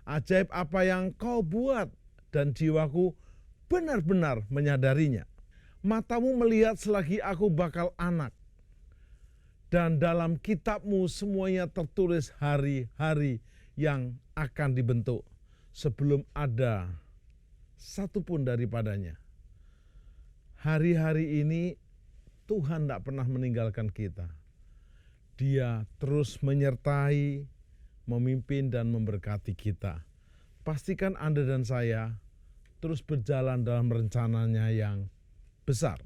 Ajaib apa yang kau buat dan jiwaku benar-benar menyadarinya. Matamu melihat selagi aku bakal anak. Dan dalam kitabmu semuanya tertulis hari-hari yang akan dibentuk sebelum ada satupun daripadanya. Hari-hari ini Tuhan tidak pernah meninggalkan kita. Dia terus menyertai, memimpin dan memberkati kita. Pastikan Anda dan saya terus berjalan dalam rencananya yang besar.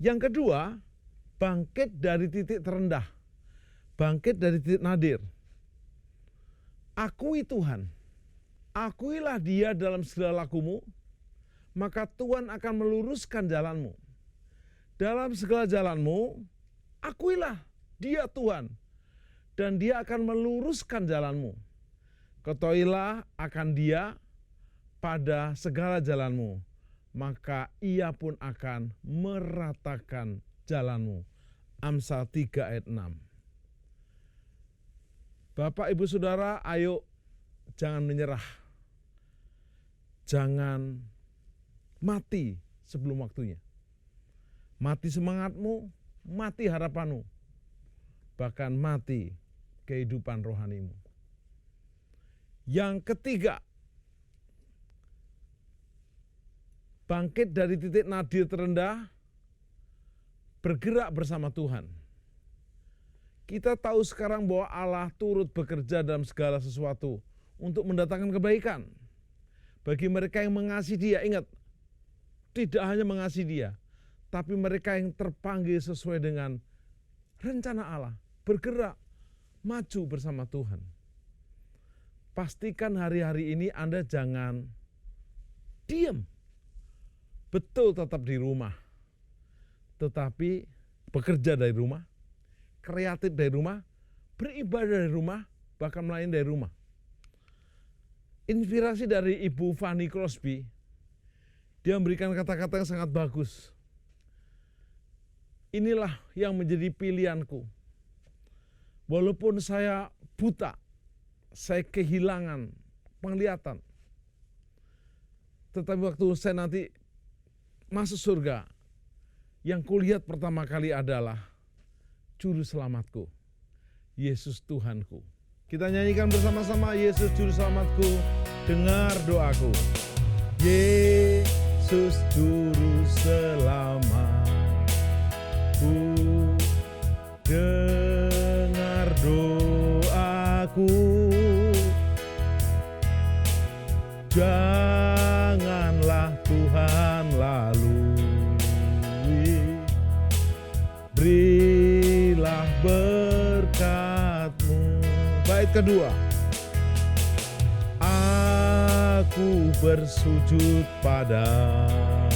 Yang kedua, bangkit dari titik terendah. Bangkit dari titik nadir. Akui Tuhan. Akuilah Dia dalam segala lakumu, maka Tuhan akan meluruskan jalanmu. Dalam segala jalanmu, akuilah Dia Tuhan. Dan Dia akan meluruskan jalanmu. Ketahuilah akan Dia pada segala jalanmu, maka Ia pun akan meratakan jalanmu. Amsal 3 ayat 6. Bapak, Ibu, Saudara, ayo jangan menyerah. Jangan mati sebelum waktunya. Mati semangatmu, mati harapanmu, bahkan mati kehidupan rohanimu. Yang ketiga, bangkit dari titik nadir terendah, bergerak bersama Tuhan. Kita tahu sekarang bahwa Allah turut bekerja dalam segala sesuatu untuk mendatangkan kebaikan. Bagi mereka yang mengasihi Dia, ingat, tidak hanya mengasihi Dia, tapi mereka yang terpanggil sesuai dengan rencana Allah, bergerak, maju bersama Tuhan. Pastikan hari-hari ini Anda jangan diam. Betul tetap di rumah, tetapi bekerja dari rumah, kreatif dari rumah, beribadah dari rumah, bahkan melayani dari rumah. Inspirasi dari Ibu Fanny Crosby, dia memberikan kata-kata yang sangat bagus. Inilah yang menjadi pilihanku. Walaupun saya buta, saya kehilangan penglihatan, tetapi waktu saya nanti masuk surga, yang kulihat pertama kali adalah Juru Selamatku, Yesus Tuhanku. Kita nyanyikan bersama-sama, Yesus Juru Selamatku, dengar doaku. Yesus Juru Selamatku, dengar doaku. Janganlah Tuhan lalui, berilah berkat-Mu. Bait kedua, aku bersujud padamu,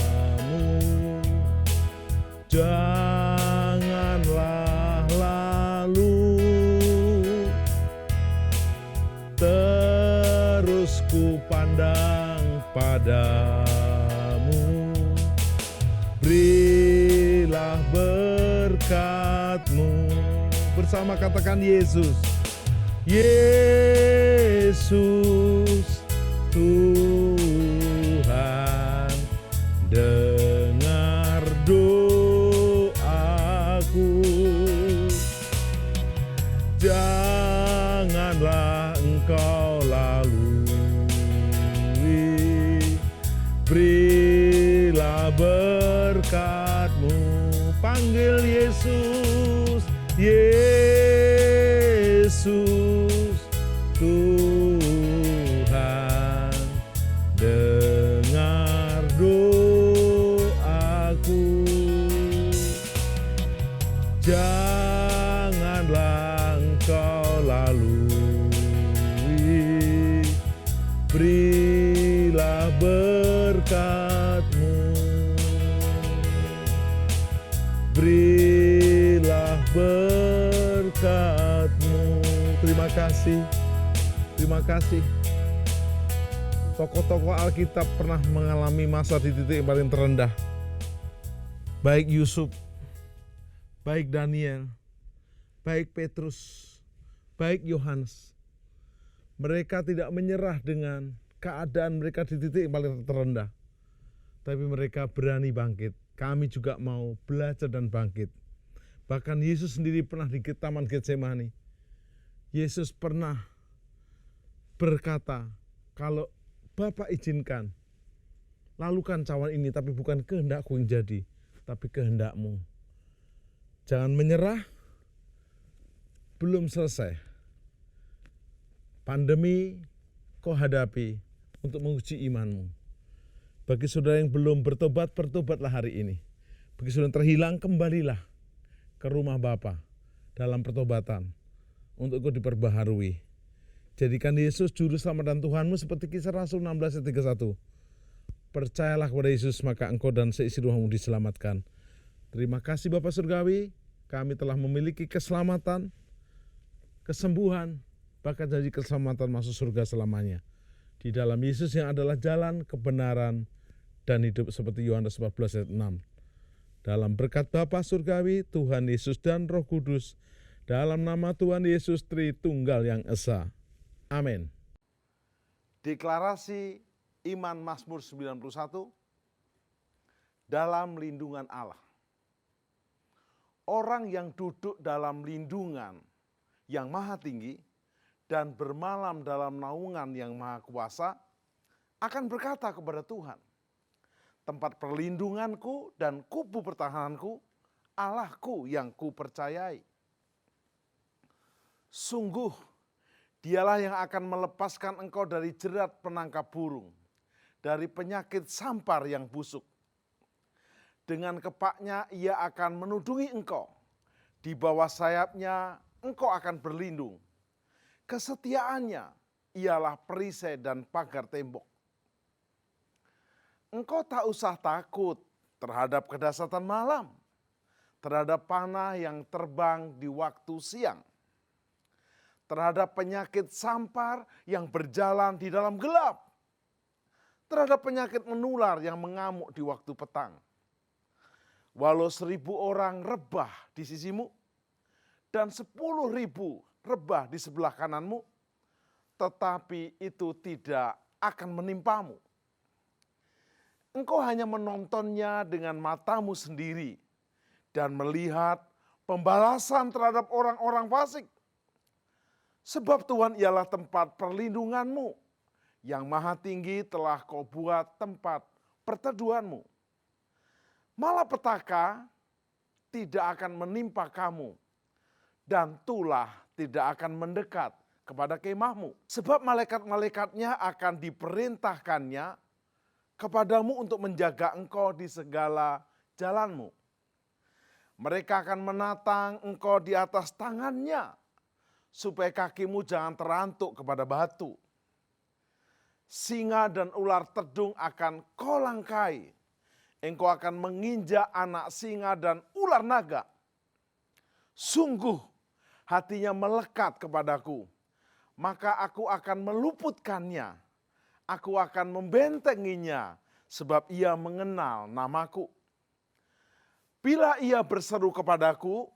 janganlah lalu, terus ku pandang padamu, berilah berkat-Mu. Bersama katakan Yesus. Yesus Tuhan, dengar doaku. Janganlah Engkau lalui, berilah berkat-Mu. Panggil Yesus, Yesus Tuhan, dengar doaku. Janganlah Engkau lalui, berilah berkat-Mu, berilah berkat-Mu. Terima kasih, terima kasih. Tokoh-tokoh Alkitab pernah mengalami masa di titik yang paling terendah. Baik Yusuf, baik Daniel, baik Petrus, baik Yohanes. Mereka tidak menyerah dengan keadaan mereka di titik yang paling terendah. tapi mereka berani bangkit. Kami juga mau belajar dan bangkit. Bahkan Yesus sendiri pernah di Taman Getsemani. Yesus pernah berkata, kalau Bapa izinkan, lalukan cawan ini, tapi bukan kehendakku yang jadi, tapi kehendakmu. Jangan menyerah, belum selesai. Pandemi kau hadapi untuk menguji imanmu. Bagi saudara yang belum bertobat, bertobatlah hari ini. Bagi saudara yang terhilang, kembalilah ke rumah Bapa dalam pertobatan untuk kau diperbaharui. Jadikan Yesus juru selamat dan Tuhanmu seperti Kisah Rasul 16 ayat 31. Percayalah kepada Yesus, maka engkau dan seisi rumahmu diselamatkan. Terima kasih Bapa Surgawi, kami telah memiliki keselamatan, kesembuhan, bahkan janji keselamatan masuk surga selamanya. Di dalam Yesus yang adalah jalan, kebenaran, dan hidup seperti Yohanes 14 ayat 6. Dalam berkat Bapa Surgawi, Tuhan Yesus dan Roh Kudus, dalam nama Tuhan Yesus Tritunggal yang Esa. Amin. Deklarasi iman Mazmur 91 dalam lindungan Allah. Orang yang duduk dalam lindungan yang maha tinggi dan bermalam dalam naungan yang maha kuasa akan berkata kepada Tuhan, tempat perlindunganku dan kubu pertahananku, Allahku yang kupercayai. Sungguh, Dialah yang akan melepaskan engkau dari jerat penangkap burung, dari penyakit sampar yang busuk. Dengan kepaknya ia akan menudungi engkau, di bawah sayapnya engkau akan berlindung. Kesetiaannya ialah perisai dan pagar tembok. Engkau tak usah takut terhadap kedahsyatan malam, terhadap panah yang terbang di waktu siang, terhadap penyakit sampar yang berjalan di dalam gelap, terhadap penyakit menular yang mengamuk di waktu petang. Walau 1.000 orang rebah di sisimu dan 10.000 rebah di sebelah kananmu, tetapi itu tidak akan menimpamu. Engkau hanya menontonnya dengan matamu sendiri dan melihat pembalasan terhadap orang-orang fasik. Sebab Tuhan ialah tempat perlindunganmu, yang maha tinggi telah kau buat tempat perteduhanmu. Malapetaka tidak akan menimpa kamu, dan tulah tidak akan mendekat kepada kemahmu. Sebab malaikat-malaikatnya akan diperintahkannya kepadamu untuk menjaga engkau di segala jalanmu. Mereka akan menatang engkau di atas tangannya, supaya kakimu jangan terantuk kepada batu. Singa dan ular tedung akan kau langkai. Engkau akan menginjak anak singa dan ular naga. Sungguh hatinya melekat kepadaku, maka aku akan meluputkannya. Aku akan membentenginya, sebab ia mengenal namaku. Bila ia berseru kepadaku,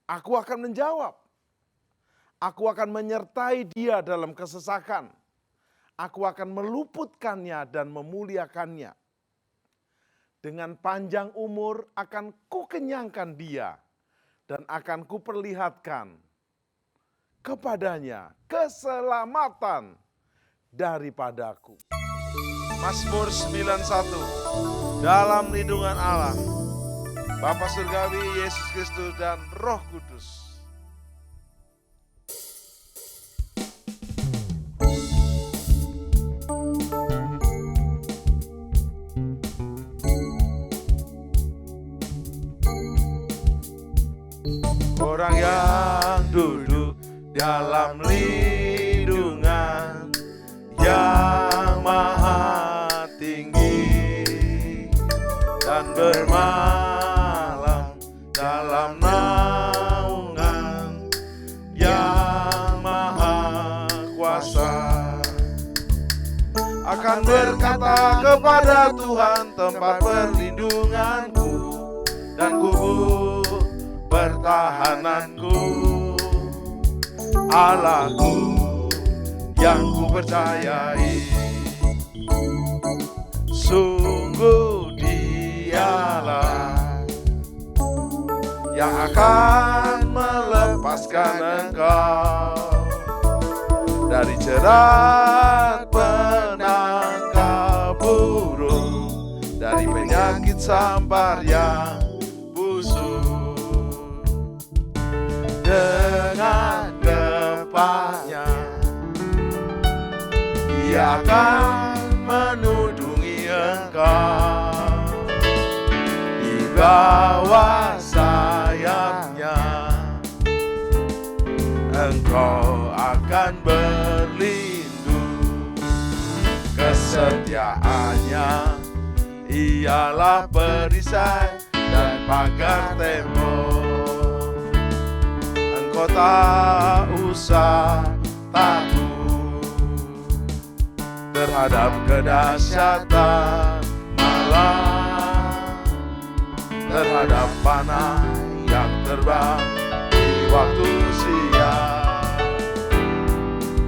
aku akan menjawab. Aku akan menyertai dia dalam kesesakan. Aku akan meluputkannya dan memuliakannya. Dengan panjang umur akan kukenyangkan dia dan akan kuperlihatkan kepadanya keselamatan daripadaku. Mazmur 91, dalam lindungan Allah, Bapa Surgawi, Yesus Kristus dan Roh Kudus. Orang yang duduk dalam lindungan yang maha tinggi dan bermalam dalam naungan yang maha kuasa, akan berkata kepada Tuhan tempat perlindunganku dan kubu pertahananku, Allahku yang ku percayai. Sungguh yang akan melepaskan engkau dari jerat penangkap burung, dari penyakit sampar yang busuk. Dengan gempanya Ia akan menudungi engkau, di bawah sayapnya engkau akan berlindung. Kesetiaannya ialah perisai dan pagar tembok. Engkau tak usah takut terhadap kedahsyatan malam, terhadap panah yang terbang di waktu siang,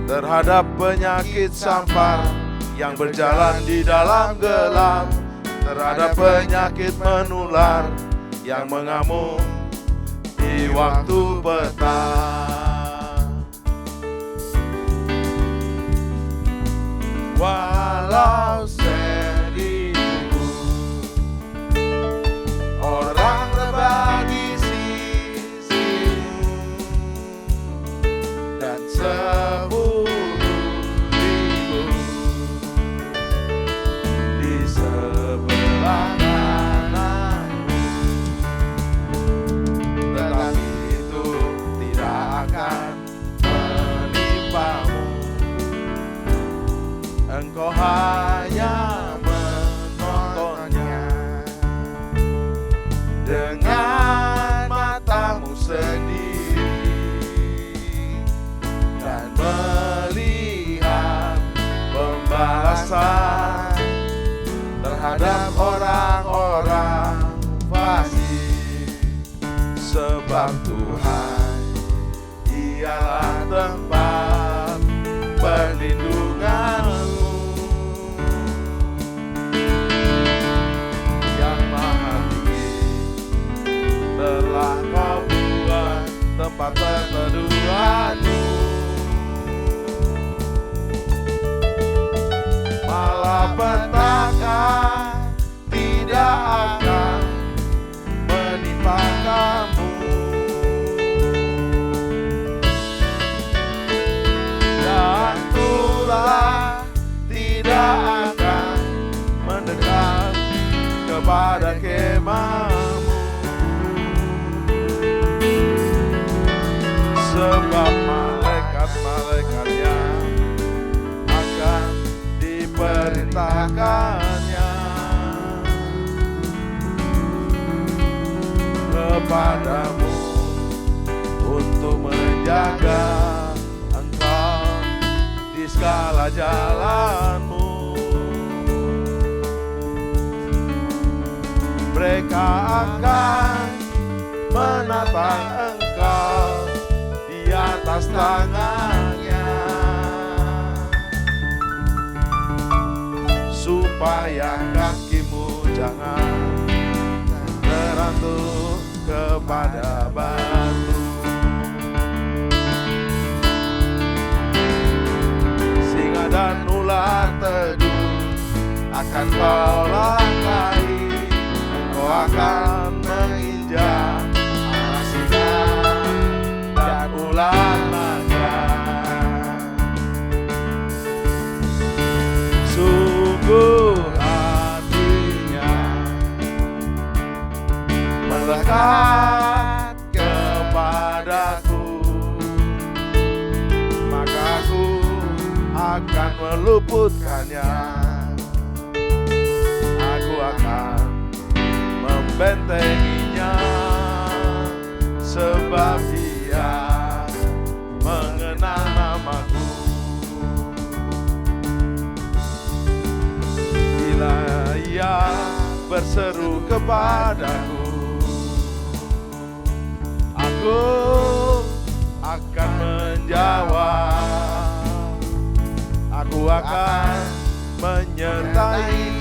terhadap penyakit sampar yang berjalan di dalam gelap, terhadap penyakit menular yang mengamuk di waktu petang. Walau seribu orang rebah di sisimu dan 10.000 di sebelah kananmu, tetapi itu tidak akan menimpamu. Engkau hanya menontonnya dengan matamu sendiri dan melihat pembalasan terhadap orang-orang fasik. Sebab Tuhan ialah tempat perlindunganmu, yang maha tinggi telah kau buat tempat perteduhanmu. Malapetaka tidak akan menimpa kamu, dan tulah tidak akan mendekat kepada kemahmu. Sebab malaikat-malaikatnya akan diperintahkannya kepadamu untuk menjaga engkau di segala jalanmu. Mereka akan menatang engkau di atas tangannya, supaya kakimu jangan terantuk kepada batu. Singa dan ular teduh akan kau langkahi, engkau akan menginjak anak singa dan ular naga. Sungguh hatinya melekat kepadaku, maka aku akan meluputkannya. Aku akan membentenginya, sebab dia mengenal namaku. Bila ia berseru kepadaku, aku akan menjawab. Aku akan menyertai